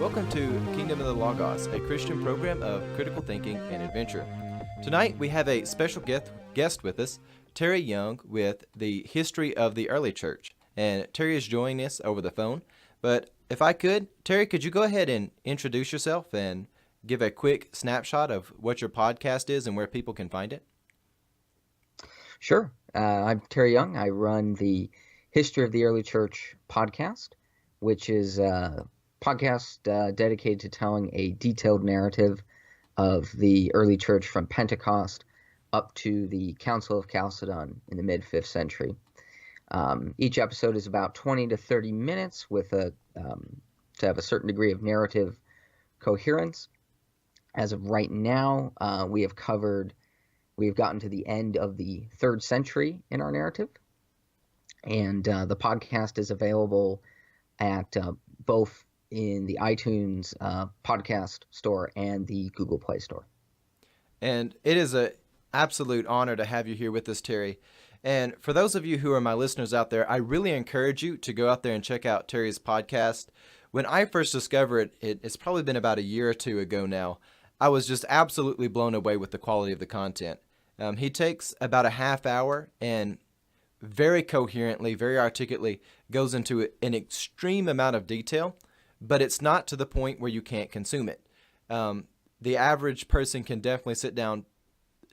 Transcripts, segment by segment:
Welcome to Kingdom of the Logos, a Christian program of critical thinking and adventure. Tonight we have a special guest with us, Terry Young, with the history of the early church. And Terry is joining us over the phone. But if I could, Terry, could you go ahead and introduce yourself and give a quick snapshot of what your podcast is and where people can find it? Sure. I'm Terry Young. I run the History of the Early Church podcast, which is a podcast dedicated to telling a detailed narrative of the early church from Pentecost up to the Council of Chalcedon in the mid-5th century. Each episode is about 20 to 30 minutes with to have a certain degree of narrative coherence. As of right now, we have gotten to the end of the 3rd century in our narrative. And the podcast is available at both in the iTunes podcast store and the Google Play Store. And it is an absolute honor to have you here with us, Terry. And for those of you who are my listeners out there, I really encourage you to go out there and check out Terry's podcast. When I first discovered it, it's probably been about a year or two ago now, I was just absolutely blown away with the quality of the content. He takes about a half hour and very coherently, very articulately goes into an extreme amount of detail, but it's not to the point where you can't consume it. The average person can definitely sit down,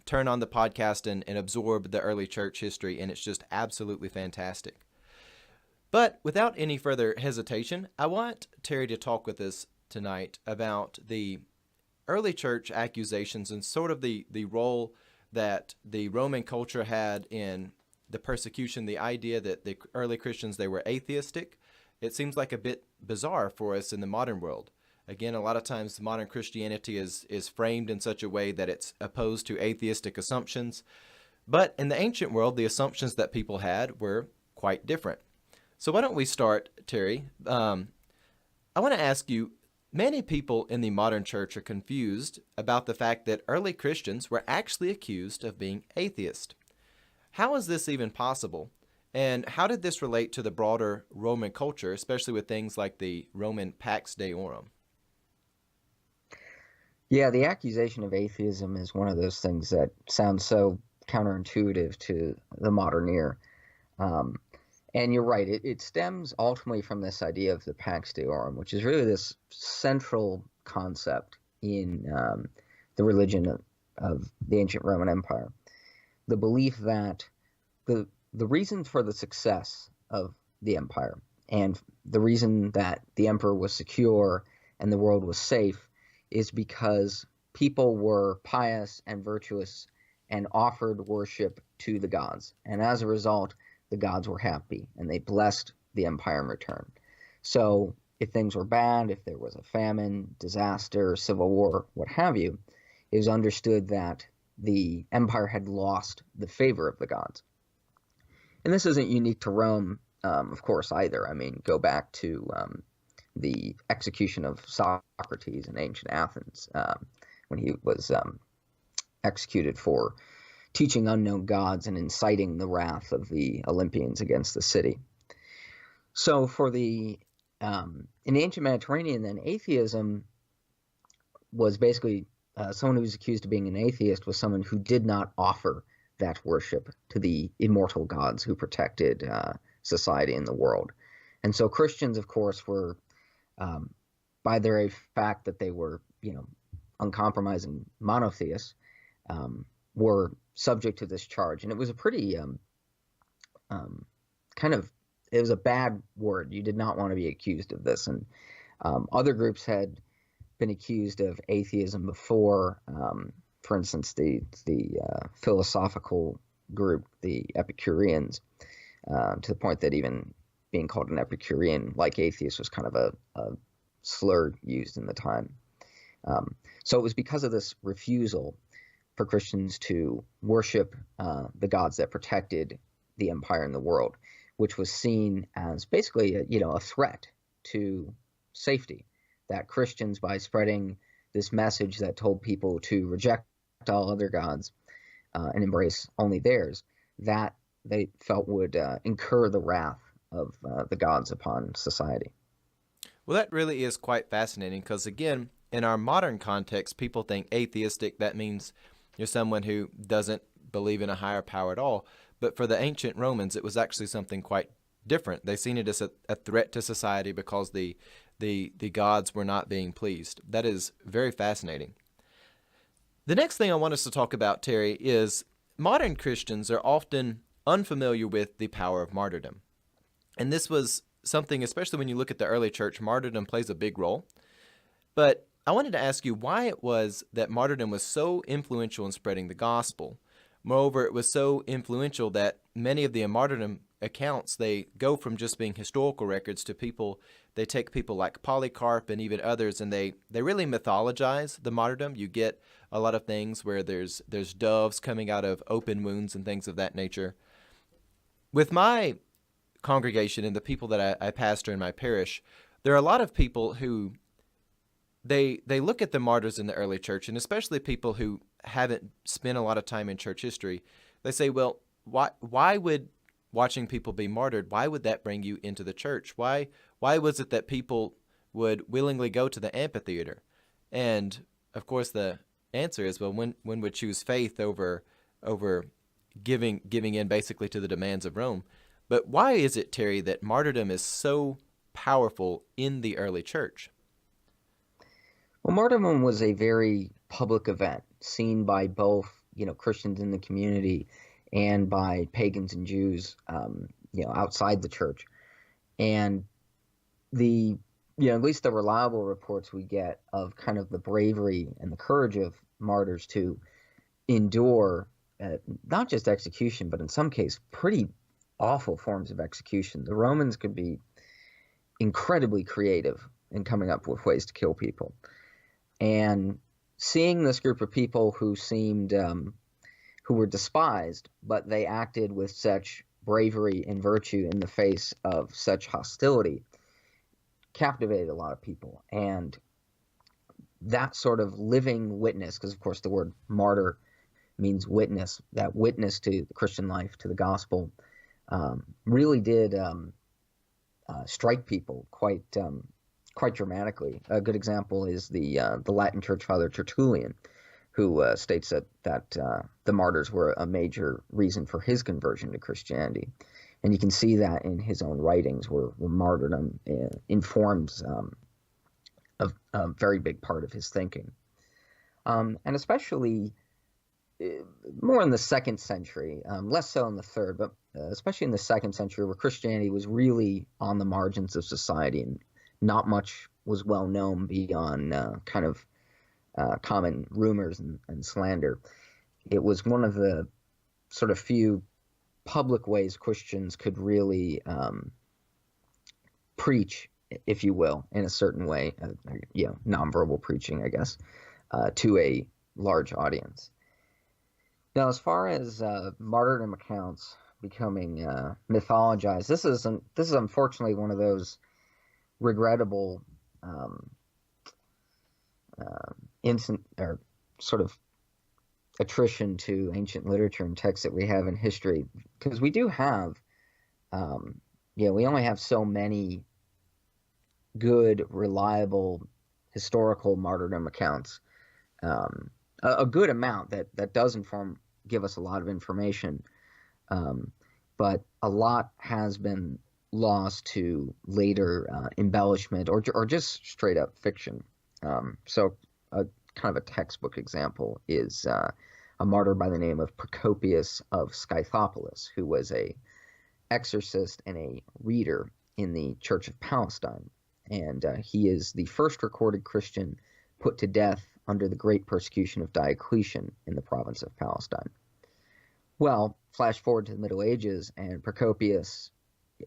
turn on the podcast, and absorb the early church history, and it's just absolutely fantastic. But without any further hesitation, I want Terry to talk with us tonight about the early church accusations and sort of the role that the Roman culture had in the persecution, the idea that the early Christians, they were atheistic. It seems like a bit bizarre for us in the modern world. Again, a lot of times modern Christianity is framed in such a way that it's opposed to atheistic assumptions. But in the ancient world, the assumptions that people had were quite different. So why don't we start, Terry? I want to ask you, many people in the modern church are confused about the fact that early Christians were actually accused of being atheists. How is this even possible? And how did this relate to the broader Roman culture, especially with things like the Roman Pax Deorum? Yeah, the accusation of atheism is one of those things that sounds so counterintuitive to the modern ear. And you're right, it stems ultimately from this idea of the Pax Deorum, which is really this central concept in the religion of the ancient Roman Empire. The belief that the reason for the success of the empire and the reason that the emperor was secure and the world was safe is because people were pious and virtuous and offered worship to the gods. And as a result, the gods were happy and they blessed the empire in return. So if things were bad, if there was a famine, disaster, civil war, what have you, it was understood that the empire had lost the favor of the gods. And this isn't unique to Rome, of course, either. I mean, go back to the execution of Socrates in ancient Athens when he was executed for teaching unknown gods and inciting the wrath of the Olympians against the city. So for in the ancient Mediterranean, then, atheism was basically someone who was accused of being an atheist was someone who did not offer that worship to the immortal gods who protected society and the world. And so Christians, of course, were, by their very fact that they were, uncompromising monotheists, were subject to this charge. And it was a pretty it was a bad word. You did not want to be accused of this. And other groups had been accused of atheism before. For instance, the philosophical group, the Epicureans, to the point that even being called an Epicurean, like atheist, was kind of a slur used in the time. So it was because of this refusal for Christians to worship the gods that protected the empire and the world, which was seen as basically a threat to safety. That Christians, by spreading this message that told people to reject all other gods and embrace only theirs, that they felt would incur the wrath of the gods upon society. Well, that really is quite fascinating because, again, in our modern context, people think atheistic. That means you're someone who doesn't believe in a higher power at all. But for the ancient Romans, it was actually something quite different. They seen it as a threat to society because the gods were not being pleased. That is very fascinating. The next thing I want us to talk about, Terry, is modern Christians are often unfamiliar with the power of martyrdom. And this was something, especially when you look at the early church, martyrdom plays a big role. But I wanted to ask you why it was that martyrdom was so influential in spreading the gospel. Moreover, it was so influential that many of the martyrdom accounts, they go from just being historical records to people, they take people like Polycarp and even others, and they really mythologize the martyrdom. You get a lot of things where there's doves coming out of open wounds and things of that nature. With my congregation and the people that I pastor in my parish, there are a lot of people who they look at the martyrs in the early church, and especially people who haven't spent a lot of time in church history. They say, well, why would watching people be martyred, why would that bring you into the church? Why was it that people would willingly go to the amphitheater? And of course the answer is, well, one would choose faith over giving in basically to the demands of Rome. But why is it, Terry, that martyrdom is so powerful in the early church? Well, martyrdom was a very public event, seen by both, Christians in the community and by pagans and Jews, outside the church. And at least the reliable reports we get of kind of the bravery and the courage of martyrs to endure not just execution, but in some cases pretty awful forms of execution. The Romans could be incredibly creative in coming up with ways to kill people. And seeing this group of people who seemed who were despised, but they acted with such bravery and virtue in the face of such hostility, captivated a lot of people. And that sort of living witness, because of course the word martyr means witness, that witness to the Christian life, to the gospel, really did strike people quite dramatically. A good example is the Latin church father Tertullian, who states that the martyrs were a major reason for his conversion to Christianity. And you can see that in his own writings, where martyrdom informs a very big part of his thinking. And especially more in the second century, less so in the third, but especially in the second century, where Christianity was really on the margins of society and not much was well known beyond common rumors and slander. It was one of the sort of few public ways Christians could really preach, if you will, in a certain way, nonverbal preaching, I guess, to a large audience. Now, as far as martyrdom accounts becoming mythologized, this is unfortunately one of those regrettable instant or sort of attrition to ancient literature and texts that we have in history, because we do have, we only have so many good, reliable, historical martyrdom accounts. A good amount that does give us a lot of information, but a lot has been lost to later embellishment or just straight up fiction. So a kind of a textbook example is a martyr by the name of Procopius of Scythopolis, who was a exorcist and a reader in the Church of Palestine. And he is the first recorded Christian put to death under the great persecution of Diocletian in the province of Palestine. Well, flash forward to the Middle Ages, and Procopius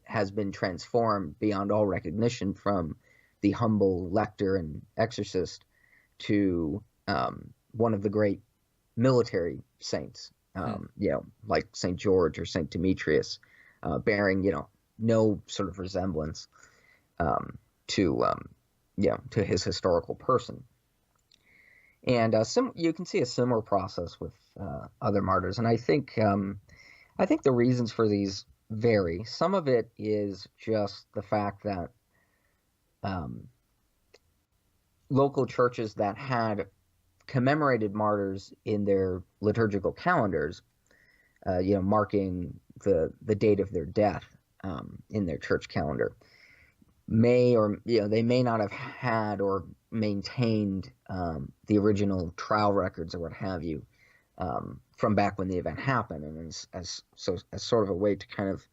has been transformed beyond all recognition from the humble lector and exorcist to one of the great military saints, like St. George or St. Demetrius, bearing, no sort of resemblance to his historical person. And you can see a similar process with other martyrs. And I think the reasons for these vary. Some of it is just the fact that um, local churches that had commemorated martyrs in their liturgical calendars, marking the date of their death in their church calendar, they may not have had or maintained the original trial records or what have you from back when the event happened, and as sort of a way to kind of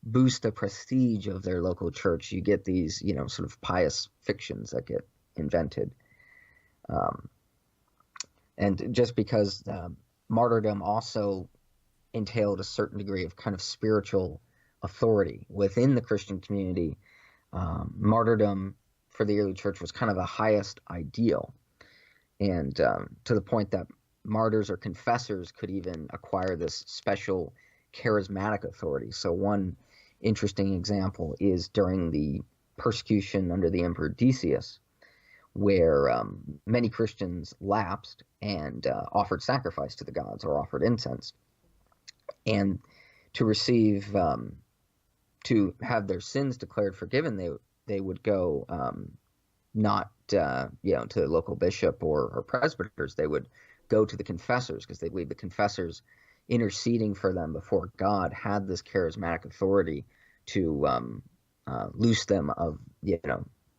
boost the prestige of their local church, you get these sort of pious fictions that get invented. And just because martyrdom also entailed a certain degree of kind of spiritual authority within the Christian community, martyrdom for the early church was kind of the highest ideal, and to the point that martyrs or confessors could even acquire this special charismatic authority. So one interesting example is during the persecution under the Emperor Decius, where many Christians lapsed and offered sacrifice to the gods or offered incense. And to receive, to have their sins declared forgiven, they would go not to the local bishop or presbyters. They would go to the confessors, because they believed the confessors interceding for them before God had this charismatic authority to loose them of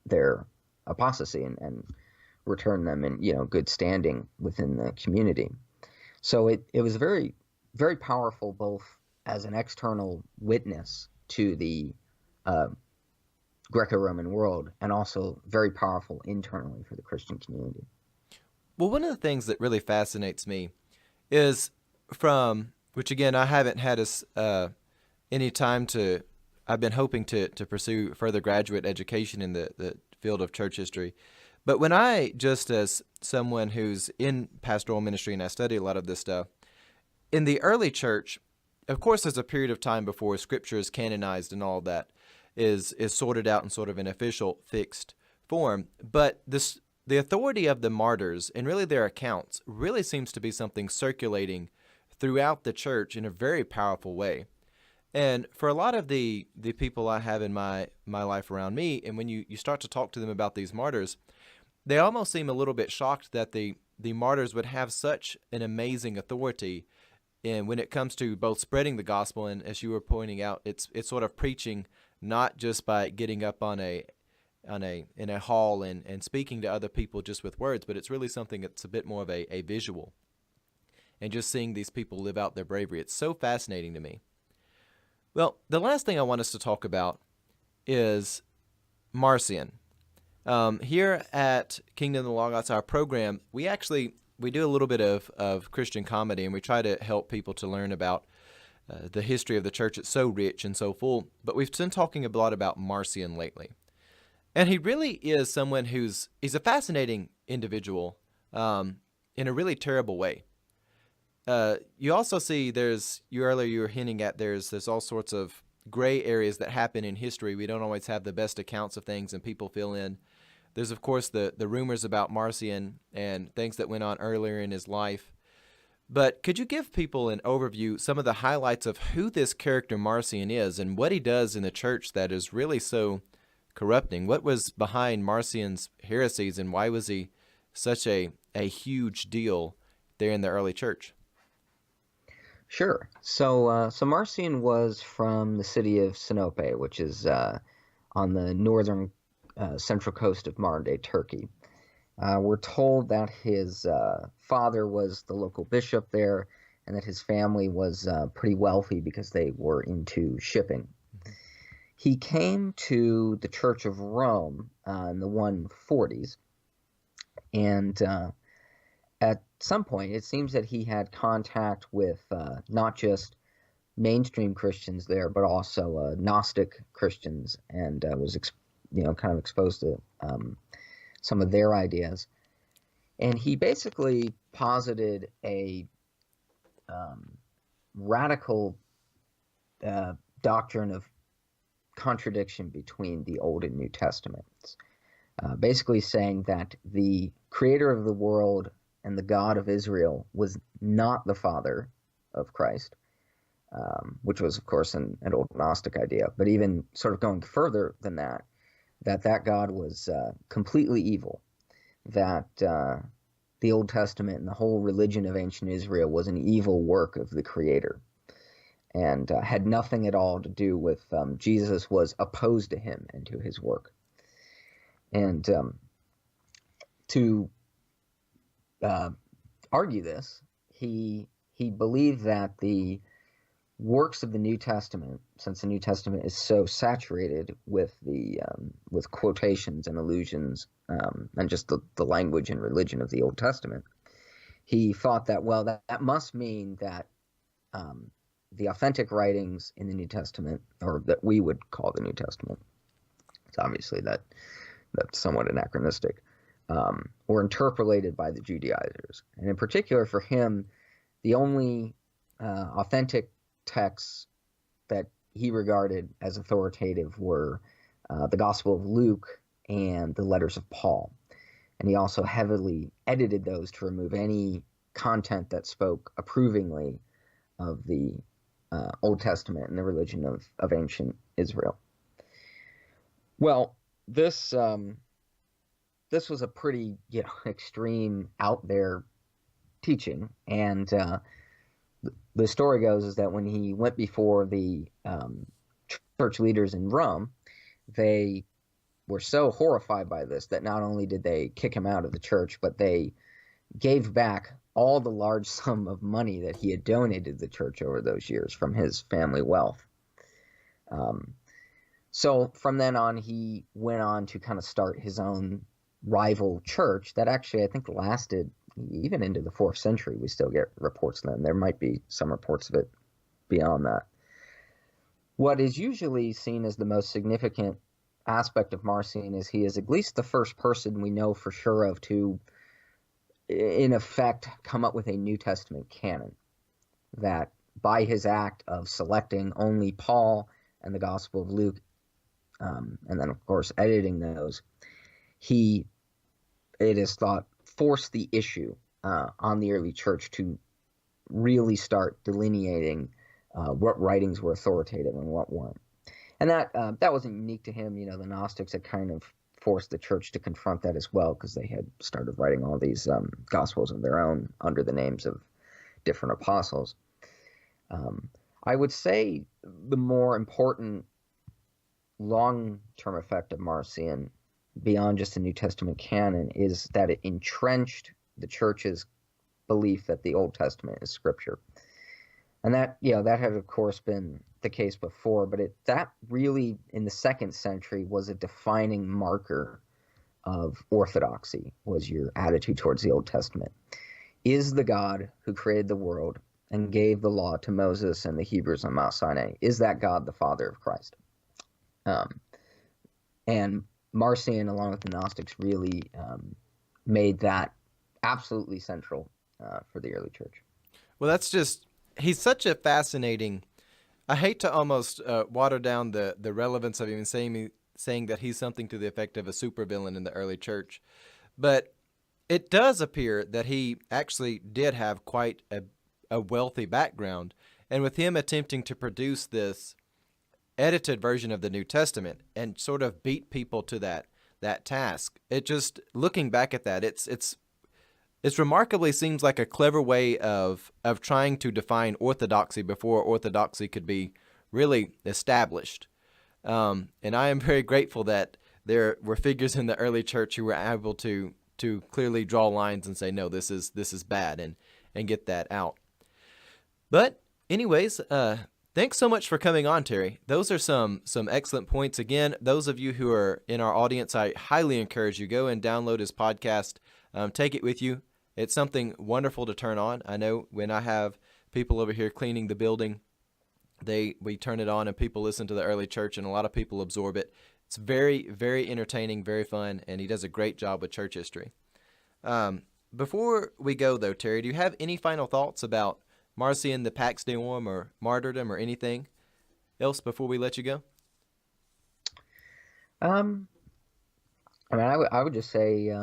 their apostasy and return them in good standing within the community. So it was very, very powerful, both as an external witness to the Greco-Roman world, and also very powerful internally for the Christian community. Well, one of the things that really fascinates me is which again, I haven't had any time to, I've been hoping to pursue further graduate education in the field of church history. But when just as someone who's in pastoral ministry and I study a lot of this stuff, in the early church, of course, there's a period of time before Scripture is canonized and all that is sorted out in sort of an official fixed form. But the authority of the martyrs and really their accounts really seems to be something circulating throughout the church in a very powerful way. And for a lot of the people I have in my life around me, and when you start to talk to them about these martyrs, they almost seem a little bit shocked that the martyrs would have such an amazing authority. And when it comes to both spreading the gospel, and as you were pointing out, it's sort of preaching not just by getting up in a hall and speaking to other people just with words, but it's really something that's a bit more of a visual. And just seeing these people live out their bravery, it's so fascinating to me. Well, the last thing I want us to talk about is Marcion. Here at Kingdom of the Logos, our program, we do a little bit of Christian comedy, and we try to help people to learn about the history of the church. It's so rich and so full, but we've been talking a lot about Marcion lately. And he really is someone he's a fascinating individual in a really terrible way. You also see you were hinting at there's all sorts of gray areas that happen in history. We don't always have the best accounts of things, and people fill in. There's, of course, the rumors about Marcion and things that went on earlier in his life. But could you give people an overview, some of the highlights of who this character Marcion is and what he does in the church that is really so corrupting? What was behind Marcion's heresies, and why was he such a huge deal there in the early church? Sure. So Marcion was from the city of Sinope, which is on the northern central coast of modern-day Turkey. We're told that his father was the local bishop there, and that his family was pretty wealthy because they were into shipping. Mm-hmm. He came to the Church of Rome in the 140s, and at some point it seems that he had contact with not just mainstream Christians there, but also Gnostic Christians, and was kind of exposed to some of their ideas. And he basically posited a radical doctrine of contradiction between the Old and New Testaments, basically saying that the creator of the world and the God of Israel was not the Father of Christ, which was, of course, an old Gnostic idea. But even sort of going further than that, that God was completely evil, that the Old Testament and the whole religion of ancient Israel was an evil work of the Creator, and had nothing at all to do with Jesus, was opposed to him and to his work. And to argue this, he believed that the works of the New Testament, since the New Testament is so saturated with with quotations and allusions and just the language and religion of the Old Testament, he thought that, well, that must mean that the authentic writings in the New Testament, or that we would call the New Testament, it's obviously that's somewhat anachronistic, were interpolated by the Judaizers. And in particular for him, the only authentic texts that he regarded as authoritative were the Gospel of Luke and the letters of Paul. And he also heavily edited those to remove any content that spoke approvingly of the Old Testament and the religion of ancient Israel. Well, this was a pretty extreme, out there teaching, and the story goes is that when he went before the church leaders in Rome, they were so horrified by this that not only did they kick him out of the church, but they gave back all the large sum of money that he had donated to the church over those years from his family wealth. So from then on, he went on to kind of start his own rival church that actually I think lasted even into the 4th century. We still get reports then. There might be some reports of it beyond that. What is usually seen as the most significant aspect of Marcion is he is at least the first person we know for sure of to, in effect, come up with a New Testament canon, that by his act of selecting only Paul and the Gospel of Luke, and then of course editing those, it is thought, forced the issue on the early church to really start delineating what writings were authoritative and what weren't. And that wasn't unique to him. The Gnostics had kind of forced the church to confront that as well, because they had started writing all these gospels of their own under the names of different apostles. I would say the more important long-term effect of Marcion, beyond just the New Testament canon, is that it entrenched the church's belief that the Old Testament is Scripture. And that had of course been the case before, but that really in the 2nd century was a defining marker of orthodoxy, was your attitude towards the Old Testament. Is the God who created the world and gave the law to Moses and the Hebrews on Mount Sinai, is that God the Father of Christ? And Marcion, along with the Gnostics, really made that absolutely central for the early church. Well, he's such a fascinating, I hate to almost water down the relevance of him saying that he's something to the effect of a supervillain in the early church, but it does appear that he actually did have quite a wealthy background, and with him attempting to produce this edited version of the New Testament and sort of beat people to that task, it just, looking back at that, it's remarkably seems like a clever way of trying to define orthodoxy before orthodoxy could be really established. And I am very grateful that there were figures in the early church who were able to clearly draw lines and say, no, this is bad, and get that out. But anyways, thanks so much for coming on, Terry. Those are some excellent points. Again, those of you who are in our audience, I highly encourage you, go and download his podcast. Take it with you. It's something wonderful to turn on. I know when I have people over here cleaning the building, we turn it on and people listen to the early church, and a lot of people absorb it. It's very, very entertaining, very fun, and he does a great job with church history. Before we go, though, Terry, do you have any final thoughts about Marcion, the Pax Deorum, or martyrdom, or anything else before we let you go? I mean, I would just say,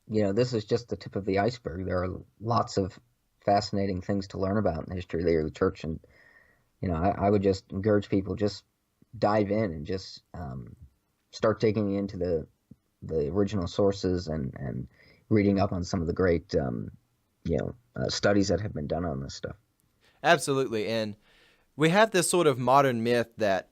this is just the tip of the iceberg. There are lots of fascinating things to learn about in the history of the early church, and I would just encourage people, just dive in and just start digging into the original sources and reading up on some of the great studies that have been done on this stuff. Absolutely. And we have this sort of modern myth that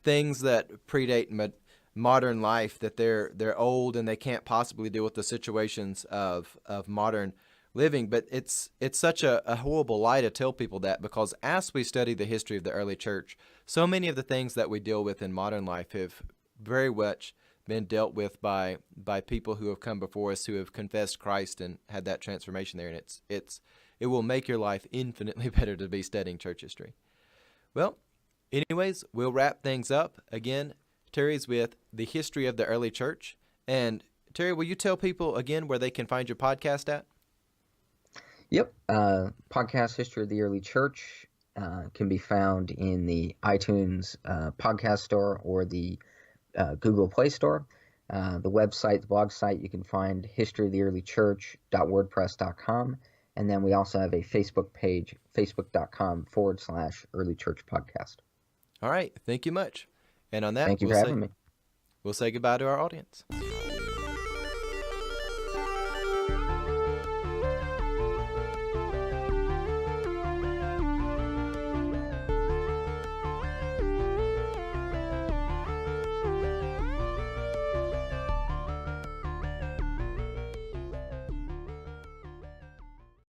things that predate modern life, that they're old and they can't possibly deal with the situations of modern living. But it's such a horrible lie to tell people that, because as we study the history of the early church, so many of the things that we deal with in modern life have very much been dealt with by people who have come before us, who have confessed Christ and had that transformation there. And it will make your life infinitely better to be studying church history. Well, anyways, we'll wrap things up. Again, Terry's with the history of the early church. And Terry, will you tell people again where they can find your podcast at? Yep. Podcast History of the Early Church can be found in the iTunes podcast store or the Google Play Store. The website, the blog site, you can find historyoftheearlychurch.wordpress.com. And then we also have a Facebook page, facebook.com/Early Church Podcast. All right. Thank you much. And on that, thank you for having me. We'll say goodbye to our audience.